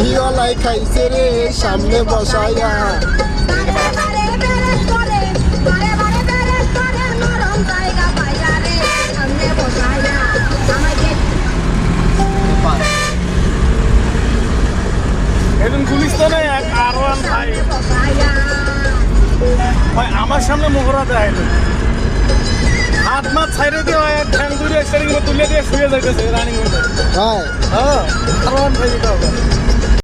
বিহলাই খাইছে রে সামনে বসাইয়া। এখন গুলিস্তানে R1 ভাই আমার সামনে মোহরা দেয় হাত মাত ছাইড়ে দিয়ে ঠ্যাং তুলে স্টারিং তুলে দিয়ে শুয়ে যাইতেছে রানিং হ্যাঁ R1 ভাই দিতে হবে।